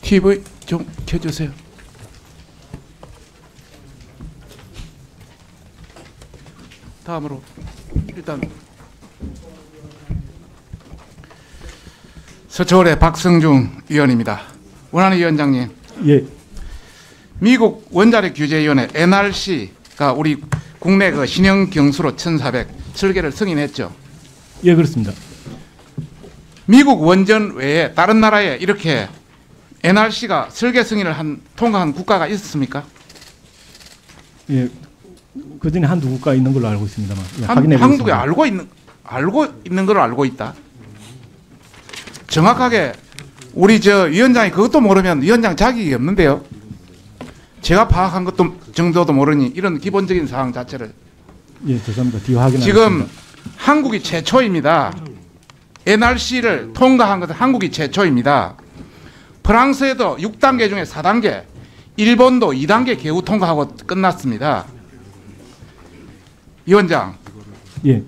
TV 좀 켜주세요. 다음으로 일단 서초울의 박성중 위원입니다. 원하는 위원장님. 예. 미국 원자력 규제위원회 NRC가 우리 국내 그 신형 경수로 1400 설계를 승인했죠. 예, 그렇습니다. 미국 원전 외에 다른 나라에 이렇게 NRC가 설계 승인을 통과한 국가가 있었습니까? 예. 그 전에 한두 국가 있는 걸로 알고 있습니다만. 예, 한국에 알고 있는 걸 알고 있다. 정확하게 우리 저 위원장이 그것도 모르면 위원장 자격이 없는데요. 제가 파악한 것도 정도도 모르니 이런 기본적인 사항 자체를. 예, 죄송합니다. 뒤에 확인하겠습니다. 지금 한국이 최초입니다. NRC를 통과한 것은 한국이 최초입니다. 프랑스에도 6단계 중에 4단계, 일본도 2단계 겨우 통과하고 끝났습니다. 위원장, 예.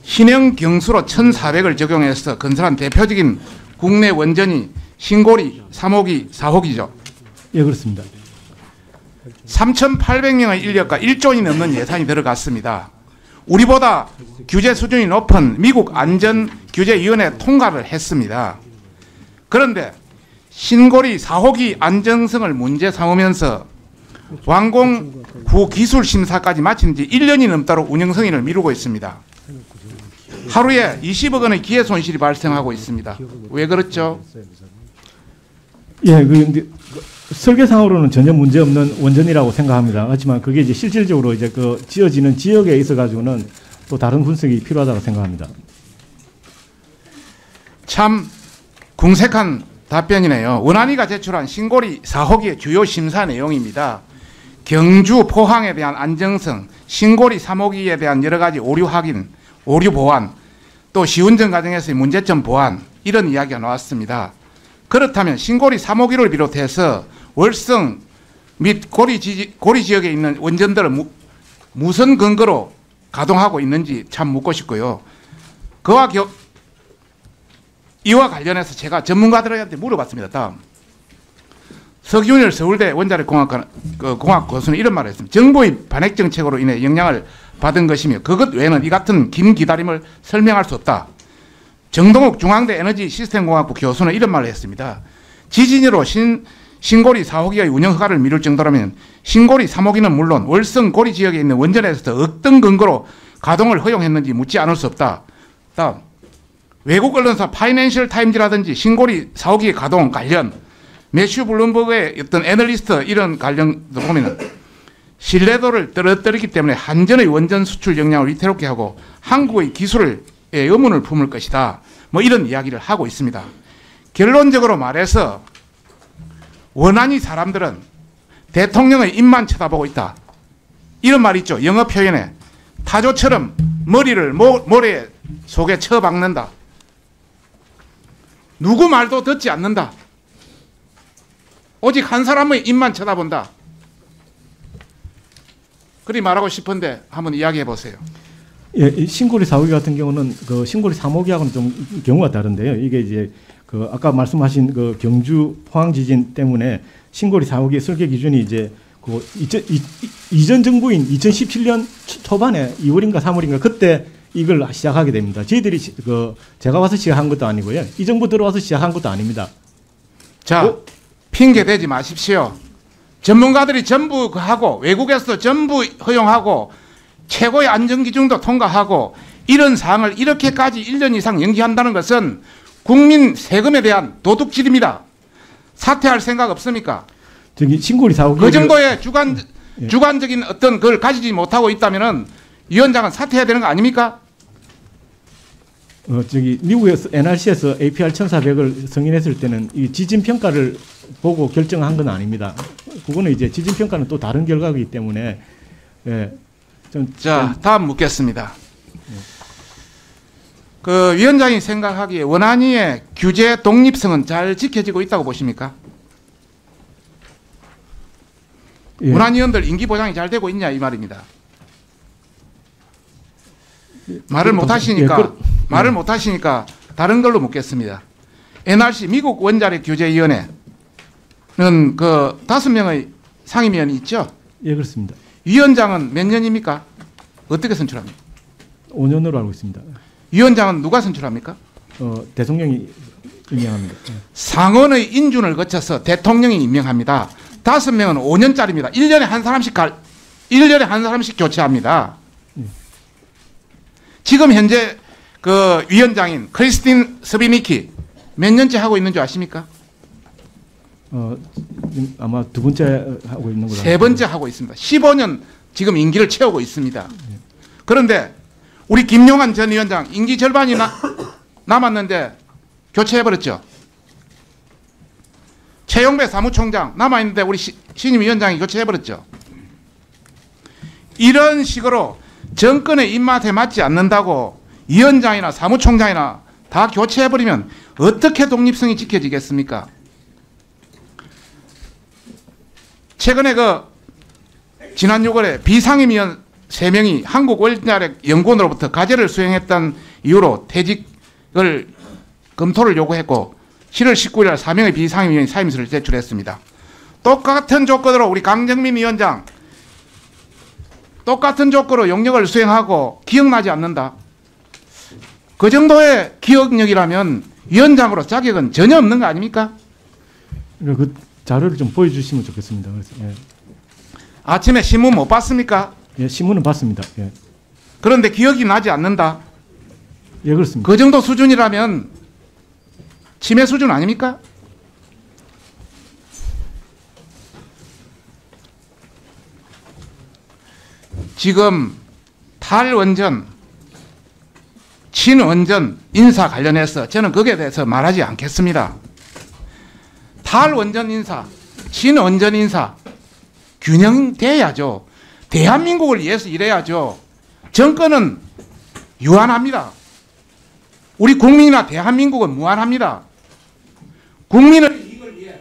신형 경수로 1400을 적용해서 건설한 대표적인 국내 원전이 신고리 3호기, 4호기죠. 예, 그렇습니다. 3,800명의 인력과 1조 원이 넘는 예산이 들어갔습니다. 우리보다 규제 수준이 높은 미국 안전규제위원회 통과를 했습니다. 그런데 신고리 4호기 안정성을 문제 삼으면서 완공 후 기술 심사까지 마친 지 1년이 넘도록 운영 승인을 미루고 있습니다. 하루에 20억 원의 기회 손실이 발생하고 있습니다. 왜 그렇죠? 예, 설계상으로는 전혀 문제 없는 원전이라고 생각합니다. 하지만 그게 이제 실질적으로 이제 그 지어지는 지역에 있어 가지고는 또 다른 분석이 필요하다고 생각합니다. 참 궁색한 답변이네요. 원안위가 제출한 신고리 4호기의 주요 심사 내용입니다. 경주, 포항에 대한 안정성, 신고리 3호기에 대한 여러 가지 오류 확인, 오류 보완, 또 시운전 과정에서의 문제점 보완, 이런 이야기가 나왔습니다. 그렇다면 신고리 3호기를 비롯해서 월성 및 고리 지역에 있는 원전들을 무슨 근거로 가동하고 있는지 참 묻고 싶고요. 이와 관련해서 제가 전문가들한테 물어봤습니다. 다음. 석윤일 서울대 원자력공학 교수는 이런 말을 했습니다. 정부의 반핵 정책으로 인해 영향을 받은 것이며 그것 외에는 이 같은 긴 기다림을 설명할 수 없다. 정동욱 중앙대 에너지시스템공학부 교수는 이런 말을 했습니다. 지진으로 신고리 4호기의 운영 허가를 미룰 정도라면 신고리 3호기는 물론 월성 고리 지역에 있는 원전에서도 어떤 근거로 가동을 허용했는지 묻지 않을 수 없다. 다음. 외국 언론사 파이낸셜 타임즈라든지 신고리 4호기의 가동 관련 매슈 블룸버그의 어떤 애널리스트 이런 관련도 보면 신뢰도를 떨어뜨리기 때문에 한전의 원전 수출 역량을 위태롭게 하고 한국의 기술에 의문을 품을 것이다. 뭐 이런 이야기를 하고 있습니다. 결론적으로 말해서 원안위 사람들은 대통령의 입만 쳐다보고 있다. 이런 말 있죠. 영어 표현에 타조처럼 머리를 모래 속에 쳐박는다. 누구 말도 듣지 않는다. 오직 한 사람의 입만 쳐다본다. 그리 말하고 싶은데 한번 이야기해 보세요. 예, 신고리 4호기 같은 경우는 그 신고리 3호기하고는 좀 경우가 다른데요. 이게 이제 그 아까 말씀하신 그 경주 포항 지진 때문에 신고리 4호기 설계 기준이 이제 그 이전 정부인 2017년 초반에 2월인가 3월인가 그때 이걸 시작하게 됩니다. 저희들이 제가 와서 시작한 것도 아니고요. 이 정부 들어와서 시작한 것도 아닙니다. 자, 핑계 대지 마십시오. 전문가들이 전부 하고 외국에서 전부 허용하고 최고의 안전기준도 통과하고 이런 사항을 이렇게까지 1년 이상 연기한다는 것은 국민 세금에 대한 도둑질입니다. 사퇴할 생각 없습니까? 저기 신고리 4호기 그 정도의 주관적인 어떤 걸 가지지 못하고 있다면은 위원장은 사퇴해야 되는 거 아닙니까? 저기 미국에서 NRC에서 APR 1400을 승인했을 때는 이 지진 평가를 보고 결정한 건 아닙니다. 그거는 이제 지진 평가는 또 다른 결과이기 때문에 예. 자, 다음 묻겠습니다. 그 위원장이 생각하기에 원안위의 규제 독립성은 잘 지켜지고 있다고 보십니까? 예. 원안위원들 임기 보장이 잘 되고 있냐 이 말입니다. 말을 못하시니까 말을 못하시니까 다른 걸로 묻겠습니다. NRC 미국 원자력 규제위원회 그 5명의 상임위원이 있죠. 예, 그렇습니다. 위원장은 몇 년입니까? 어떻게 선출합니까? 5년으로 알고 있습니다. 위원장은 누가 선출합니까? 대통령이 임명합니다. 예. 상원의 인준을 거쳐서 대통령이 임명합니다. 5명은 5년짜리입니다. 1년에 한 사람씩 교체합니다. 지금 현재 그 위원장인 크리스틴 스비니키 몇 년째 하고 있는 줄 아십니까? 지금 아마 두 번째 하고 있는 걸로. 세 번째 하고 있습니다. 15년 지금 임기를 채우고 있습니다. 그런데 우리 김용환 전 위원장 임기 절반이 남았는데 교체해버렸죠. 최용배 사무총장 남아있는데 우리 신임 위원장이 교체해버렸죠. 이런 식으로 정권의 입맛에 맞지 않는다고 위원장이나 사무총장이나 다 교체해버리면 어떻게 독립성이 지켜지겠습니까? 최근에 지난 6월에 비상임위원 3명이 한국원자력연구원으로부터 과제를 수행했던 이유로 퇴직을 검토를 요구했고 7월 19일 날 4명의 비상임위원이 사임서를 제출했습니다. 똑같은 조건으로 우리 강정민 위원장 똑같은 조건으로 용역을 수행하고 기억나지 않는다. 그 정도의 기억력이라면 위원장으로 자격은 전혀 없는 거 아닙니까? 그 자료를 좀 보여주시면 좋겠습니다. 그래서, 예. 아침에 신문 못 봤습니까? 예, 신문은 봤습니다. 예. 그런데 기억이 나지 않는다. 예, 그렇습니다. 그 정도 수준이라면 치매 수준 아닙니까? 지금 탈원전, 친원전 인사 관련해서 저는 거기에 대해서 말하지 않겠습니다. 탈원전 인사, 친원전 인사 균형돼야죠. 대한민국을 위해서 일해야죠. 정권은 유한합니다. 우리 국민이나 대한민국은 무한합니다. 국민의 이익을 위해,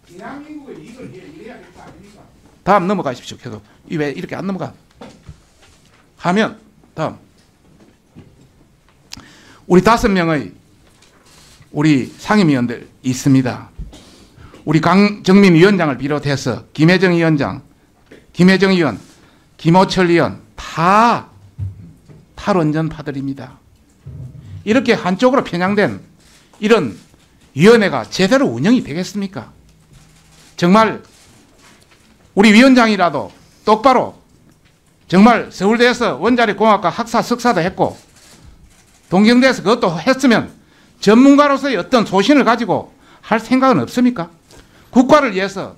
대한민국의 이익을 위해 일해야겠다 아닙니까? 다음 넘어가십시오. 계속 왜 이렇게 안 넘어가? 하면 다음 우리 5명의 우리 상임위원들 있습니다. 우리 강정민 위원장을 비롯해서 김혜정 위원장, 김혜정 의원, 김호철 의원 다 탈원전파들입니다. 이렇게 한쪽으로 편향된 이런 위원회가 제대로 운영이 되겠습니까? 정말 우리 위원장이라도 똑바로 정말 서울대에서 원자력공학과 학사 석사도 했고 동경대에서 그것도 했으면 전문가로서의 어떤 소신을 가지고 할 생각은 없습니까? 국가를 위해서,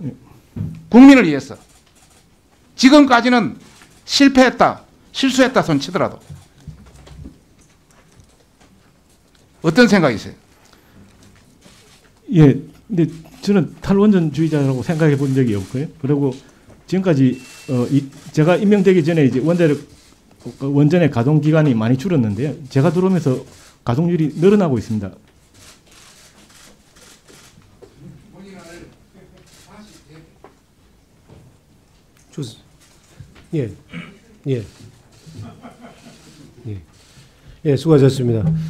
국민을 위해서. 지금까지는 실패했다, 실수했다 손 치더라도 어떤 생각이세요? 예, 근데 저는 탈원전주의자라고 생각해 본 적이 없고요. 그리고 지금까지 제가 임명되기 전에 이제 원전의 가동 기간이 많이 줄었는데요. 제가 들어오면서 가동률이 늘어나고 있습니다. 예, 예, 예, 예, 수고하셨습니다.